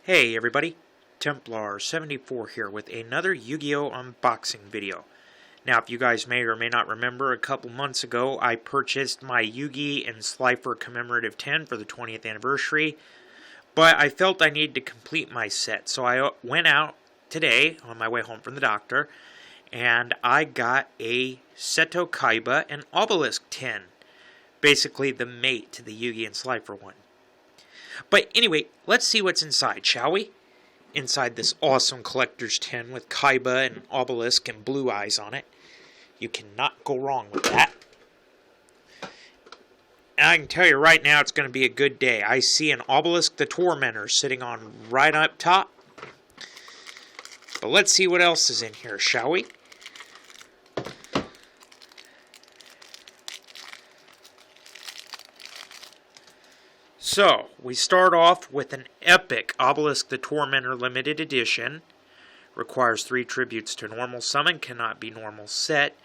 Hey everybody, Templar74 here with another Yu-Gi-Oh! Unboxing video. Now, if you guys may or may not remember, a couple months ago I purchased my Yugi and Slifer commemorative tin for the 20th anniversary, but I felt I needed to complete my set, so I went out today on my way home from the doctor, and I got a Seto Kaiba and Obelisk tin, basically the mate to the Yugi and Slifer one. But anyway, let's see what's inside, shall we? Inside this awesome collector's tin with Kaiba and Obelisk and blue eyes on it. You cannot go wrong with that. And I can tell you right now it's going to be a good day. I see an Obelisk the Tormentor sitting on right up top. But let's see what else is in here, shall we? So, we start off with an epic Obelisk the Tormentor limited edition. Requires 3 tributes to normal summon, cannot be normal set.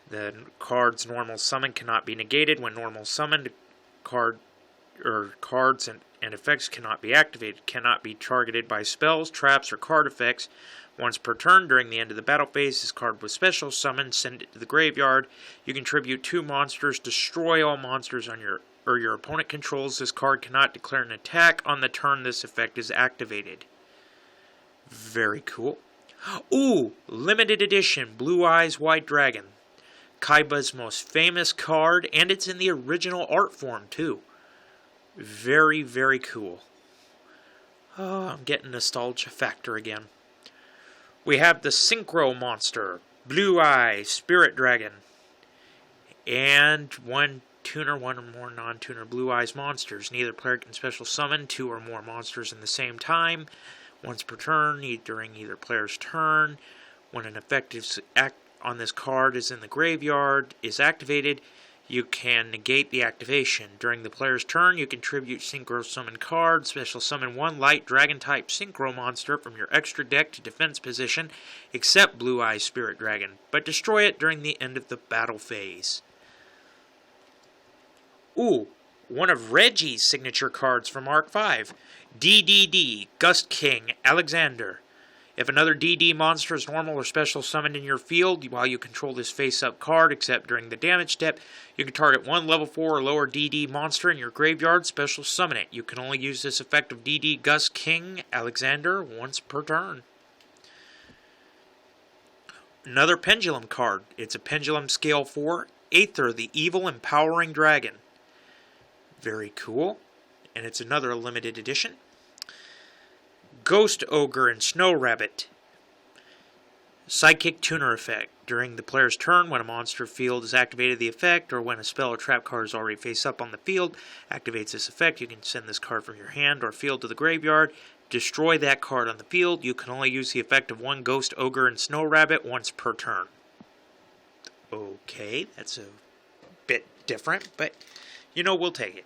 The card's normal summon cannot be negated. When normal summoned, cards and effects cannot be activated, cannot be targeted by spells, traps, or card effects. Once per turn, during the end of the battle phase, this card was special summoned, send it to the graveyard. You contribute 2 monsters, destroy all monsters on your opponent controls. This card cannot declare an attack on the turn this effect is activated. Very cool. Ooh, limited edition Blue Eyes White Dragon. Kaiba's most famous card, and it's in the original art form too. Very, very cool. Oh, I'm getting nostalgia factor again. We have the Synchro Monster, Blue Eye Spirit Dragon, and one tuner, one or more non-tuner Blue Eyes monsters. Neither player can special summon 2 or more monsters in the same time. Once per turn, during either player's turn. When an effective act on this card is in the graveyard, is activated, you can negate the activation. During the player's turn, you contribute Synchro Summon card. Special summon 1 light Dragon-type Synchro monster from your extra deck to defense position, except Blue Eyes Spirit Dragon, but destroy it during the end of the battle phase. Ooh, one of Reggie's signature cards from Arc 5. DDD, Gust King, Alexander. If another DD monster is normal or special summoned in your field while you control this face-up card, except during the damage step, you can target 1 level 4 or lower DD monster in your graveyard, special summon it. You can only use this effect of DD Gust King, Alexander once per turn. Another Pendulum card. It's a Pendulum Scale 4, Aether, the Evil Empowering Dragon. Very cool. And it's another limited edition. Ghost Ogre and Snow Rabbit. Psychic Tuner effect. During the player's turn, when a monster field is activated the effect, or when a spell or trap card is already face up on the field, activates this effect, you can send this card from your hand or field to the graveyard. Destroy that card on the field. You can only use the effect of 1 Ghost Ogre and Snow Rabbit once per turn. Okay, that's a bit different, but you know, we'll take it.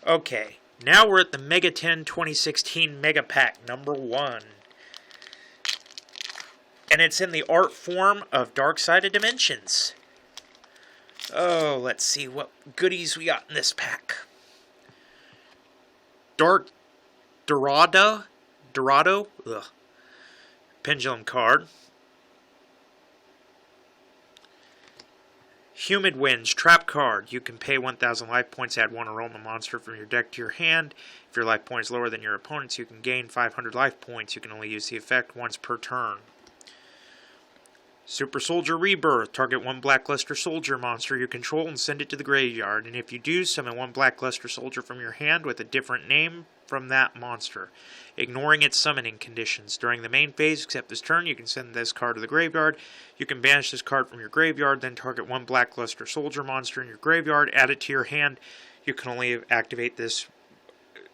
Okay, now we're at the Mega 10 2016 Mega Pack number 1. And it's in the art form of Dark Side of Dimensions. Oh, let's see what goodies we got in this pack. Dorado? Ugh. Pendulum card. Humid Winds, Trap card. You can pay 1,000 life points, add 1 aroma monster from your deck to your hand. If your life point is lower than your opponent's, you can gain 500 life points. You can only use the effect once per turn. Super Soldier Rebirth. Target 1 Blackluster Soldier monster you control and send it to the graveyard. And if you do, summon 1 Blackluster Soldier from your hand with a different name from that monster, ignoring its summoning conditions. During the main phase, except this turn, you can send this card to the graveyard. You can banish this card from your graveyard, then target 1 Blackluster Soldier monster in your graveyard, add it to your hand. You can only activate this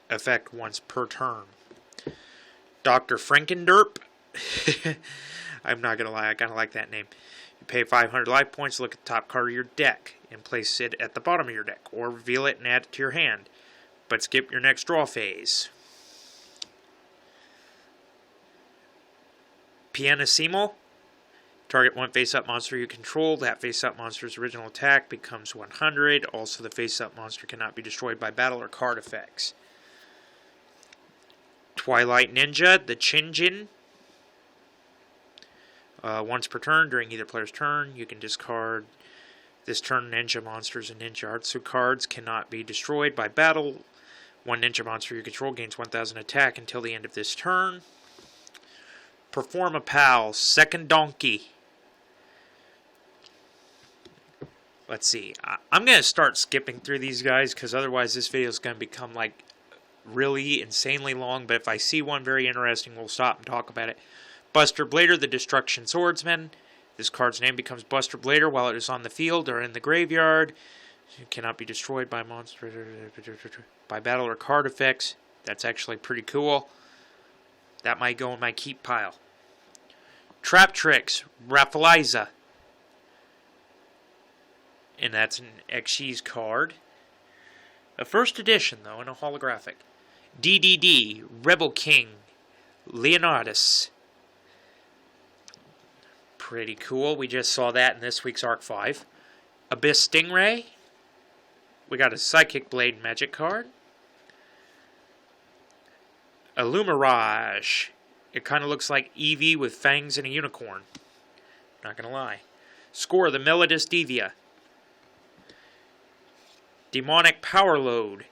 effect once per turn. Dr. Frankenderp. I'm not going to lie, I kind of like that name. You pay 500 life points, look at the top card of your deck, and place it at the bottom of your deck, or reveal it and add it to your hand. But skip your next draw phase. Pianissimo. Target 1 face-up monster you control. That face-up monster's original attack becomes 100. Also, the face-up monster cannot be destroyed by battle or card effects. Twilight Ninja, the Chinjin. Once per turn, during either player's turn, you can discard this turn. Ninja monsters and ninjutsu cards cannot be destroyed by battle. One ninja monster you control gains 1,000 attack until the end of this turn. Perform a Pal, second donkey. Let's see. I'm going to start skipping through these guys because otherwise this video is going to become like really insanely long. But if I see one very interesting, we'll stop and talk about it. Buster Blader, the Destruction Swordsman. This card's name becomes Buster Blader while it is on the field or in the graveyard. It cannot be destroyed by monster, by battle or card effects. That's actually pretty cool. That might go in my keep pile. Trap Tricks, Raffaliza. And that's an XYZ card. A first edition, though, in a holographic. DDD, Rebel King, Leonidas. Pretty cool. We just saw that in this week's Arc 5. Abyss Stingray. We got a Psychic Blade Magic card. Illumirage. It kind of looks like Eevee with fangs and a unicorn. Not gonna lie. Score, the Melodus Devia. Demonic Power Load.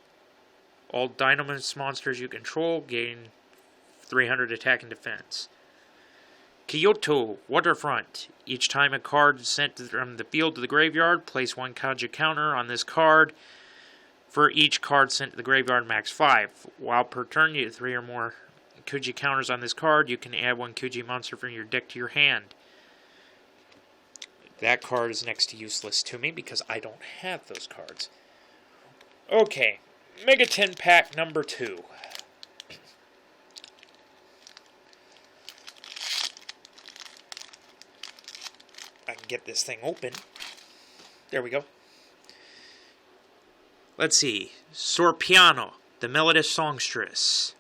All Dynamis monsters you control gain 300 attack and defense. Kyoto, Waterfront. Each time a card is sent from the field to the graveyard, place one Kaja counter on this card. For each card sent to the graveyard, max 5. While per turn you have 3 or more Kuji counters on this card, you can add one Kuji monster from your deck to your hand. That card is next to useless to me because I don't have those cards. Okay, Mega 10 pack number 2. I can get this thing open. There we go. Let's see. Sorpiano, the Melodus Songstress.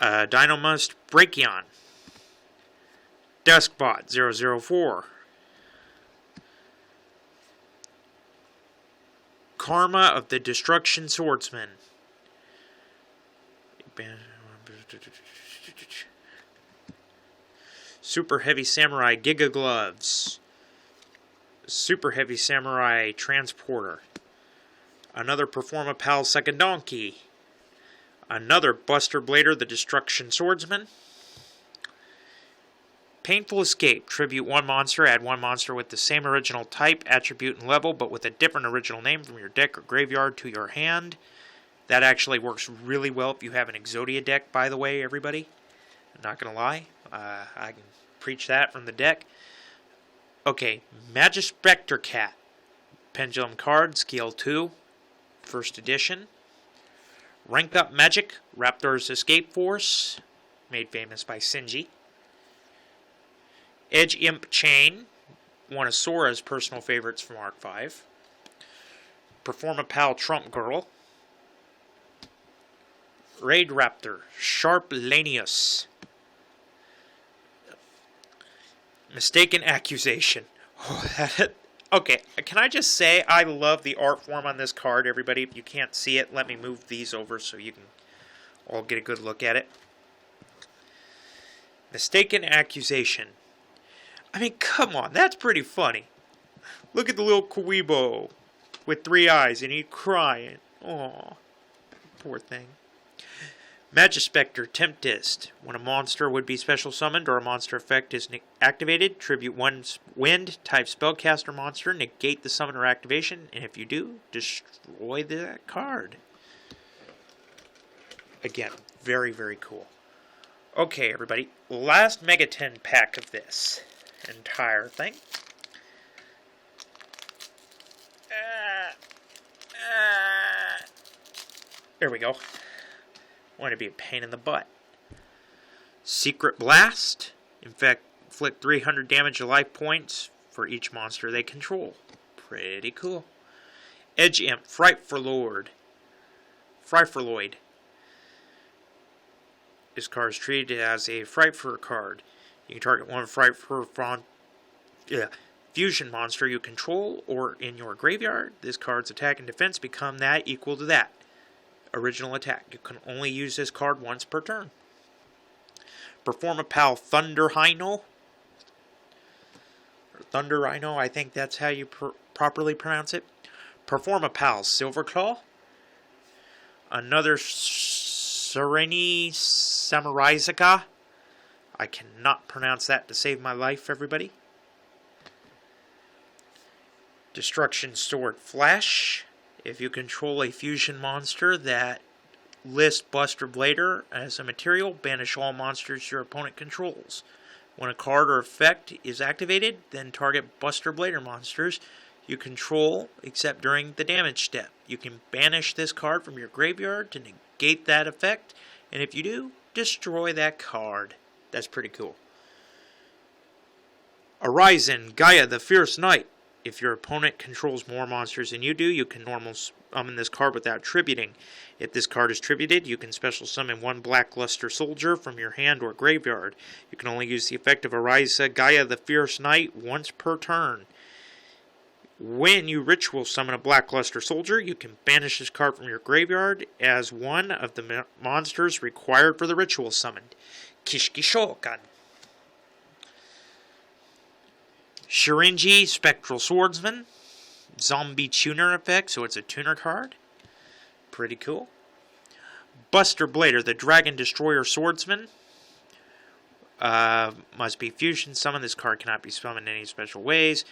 Dynomust Brachion. Duskbot 004. Karma of the Destruction Swordsman. Super Heavy Samurai Giga Gloves. Super Heavy Samurai Transporter. Another Performa Pal Second Donkey. Another Buster Blader the Destruction Swordsman. Painful Escape. Tribute one monster. Add one monster with the same original type, attribute, and level, but with a different original name from your deck or graveyard to your hand. That actually works really well if you have an Exodia deck, by the way, everybody. I'm not going to lie. I can preach that from the deck. Okay, Magispector Cat. Pendulum card, scale 2. First edition. Rank Up Magic. Raptor's Escape Force. Made famous by Sinji. Edge Imp Chain. One of Sora's personal favorites from Arc 5. Performa Pal Trump Girl. Raid Raptor. Sharp Lanius. Mistaken Accusation. Okay, can I just say I love the art form on this card, everybody. If you can't see it, let me move these over so you can all get a good look at it. Mistaken Accusation. I mean, come on, that's pretty funny. Look at the little Kaiba with 3 eyes and he's crying. Aw, poor thing. Magispector Tempest. When a monster would be special summoned or a monster effect is activated, tribute one wind type spellcaster monster, negate the summon or activation, and if you do, destroy that card. Again, very, very cool. Okay, everybody, last Mega 10 pack of this entire thing. There we go. Want to be a pain in the butt. Secret Blast. Inflict 300 damage to life points for each monster they control. Pretty cool. Edge Imp. Frightful Lloyd. This card is treated as a Frightful card. You can target one Frightful fusion monster you control or in your graveyard. This card's attack and defense become that equal to that. original attack. You can only use this card once per turn. Perform a Pal Thunder Rhino. Thunder Rhino, I think that's how you properly pronounce it. Perform a Pal Silverclaw. Another Sereni Samuraizaka. I cannot pronounce that to save my life, everybody. Destruction Sword Flash. If you control a fusion monster that lists Buster Blader as a material, banish all monsters your opponent controls. When a card or effect is activated, then target Buster Blader monsters you control, except during the damage step. You can banish this card from your graveyard to negate that effect, and if you do, destroy that card. That's pretty cool. Arisen, Gaia the Fierce Knight. If your opponent controls more monsters than you do, you can normal summon this card without tributing. If this card is tributed, you can special summon one Blackluster Soldier from your hand or graveyard. You can only use the effect of Arisen, Gaia the Fierce Knight once per turn. When you ritual summon a Blackluster Soldier, you can banish this card from your graveyard as one of the monsters required for the ritual summoned. Kishiki Shokan. Shirinji Spectral Swordsman. Zombie Tuner effect, so it's a tuner card. Pretty cool. Buster Blader, the Dragon Destroyer Swordsman. Must be fusion summoned. This card cannot be summoned in any special ways.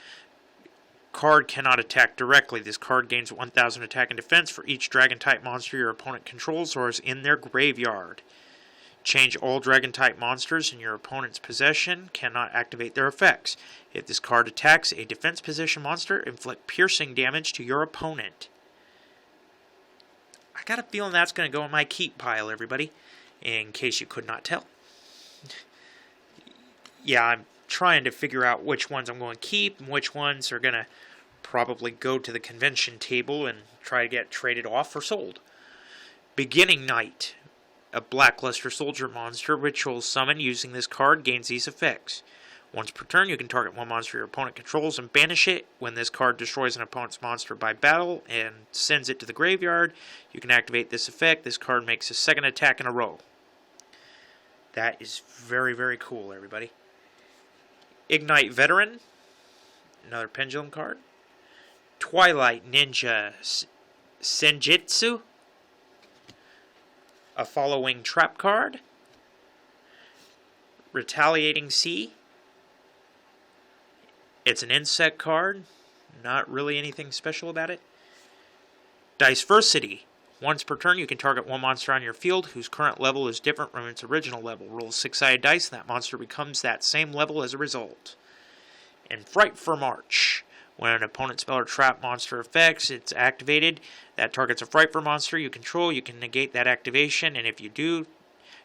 Card cannot attack directly. This card gains 1000 attack and defense for each dragon-type monster your opponent controls or is in their graveyard. Change all dragon-type monsters in your opponent's possession. Cannot activate their effects. If this card attacks a defense position monster, inflict piercing damage to your opponent. I got a feeling that's going to go in my keep pile, everybody, in case you could not tell. Yeah, I'm trying to figure out which ones I'm going to keep and which ones are going to probably go to the convention table and try to get traded off or sold. Beginning Night. A Blackluster Soldier monster ritual summon using this card gains these effects. Once per turn, you can target one monster your opponent controls and banish it. When this card destroys an opponent's monster by battle and sends it to the graveyard, you can activate this effect. This card makes a second attack in a row. That is very, very cool, everybody. Ignite Veteran. Another pendulum card. Twilight Ninja Senjutsu. A Following Trap card. Retaliating Sea. It's an insect card. Not really anything special about it. Diceversity. Once per turn, you can target one monster on your field whose current level is different from its original level. Roll 6-sided dice, and that monster becomes that same level as a result. And Fright for March. When an opponent's spell or trap monster affects, it's activated. That targets a Fright for monster you control. You can negate that activation, and if you do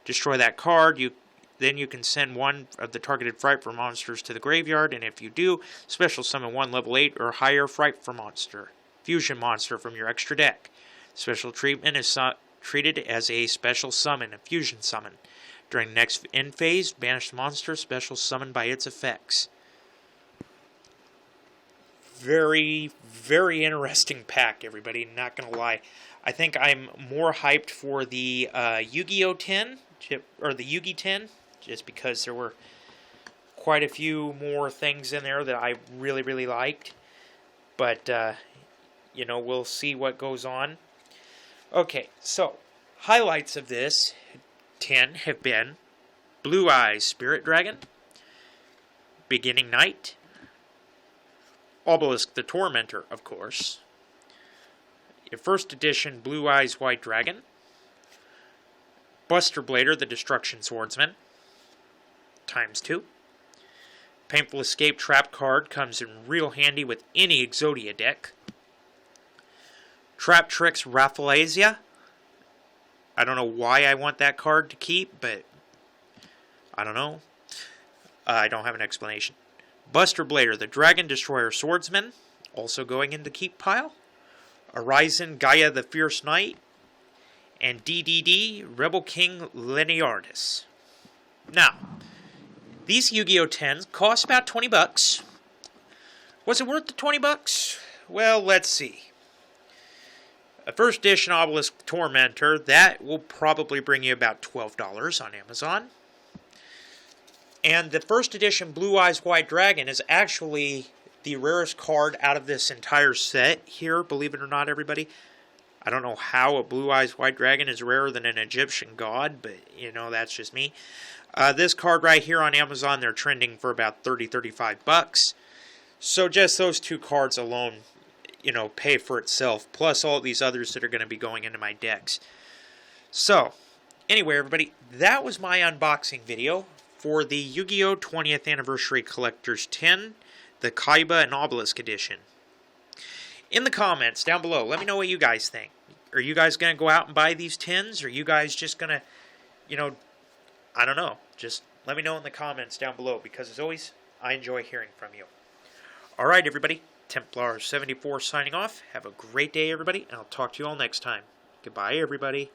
destroy that card, then you can send one of the targeted Fright for monsters to the graveyard, and if you do, special summon one level 8 or higher Fright for monster, fusion monster from your extra deck. Special treatment is treated as a special summon, a fusion summon. During the next end phase, banish the monster special summoned by its effects. Very, very interesting pack, everybody. Not going to lie. I think I'm more hyped for the YuGiOh Tin, or the Yugi Tin, just because there were quite a few more things in there that I really, really liked. But, you know, we'll see what goes on. Okay, so, highlights of this tin have been Blue Eyes Spirit Dragon, Beginning Night, Obelisk the Tormentor, of course, your first edition Blue Eyes White Dragon, Buster Blader the Destruction Swordsman, ×2. Painful Escape Trap card comes in real handy with any Exodia deck. Trap Tricks Rafflesia. I don't know why I want that card to keep, but I don't know. I don't have an explanation. Buster Blader, the Dragon Destroyer Swordsman, also going in the keep pile. Arisen, Gaia the Fierce Knight. And DDD, Rebel King Leonidas. Now, these YuGiOh 10s cost about $20. Was it worth the $20? Well, let's see. A first edition Obelisk Tormentor, that will probably bring you about $12 on Amazon. And the first edition Blue Eyes White Dragon is actually the rarest card out of this entire set here, believe it or not, everybody. I don't know how a Blue Eyes White Dragon is rarer than an Egyptian god, but, you know, that's just me. This card right here on Amazon, they're trending for about $35. So just those two cards alone, you know, pay for itself, plus all these others that are going to be going into my decks. So, anyway, everybody, that was my unboxing video for the Yu-Gi-Oh! 20th Anniversary Collector's Tin, the Kaiba and Obelisk Edition. In the comments down below, let me know what you guys think. Are you guys going to go out and buy these tins? Or are you guys just going to, you know, I don't know. Just let me know in the comments down below, because as always, I enjoy hearing from you. Alright, everybody. Templar74 signing off. Have a great day, everybody, and I'll talk to you all next time. Goodbye, everybody.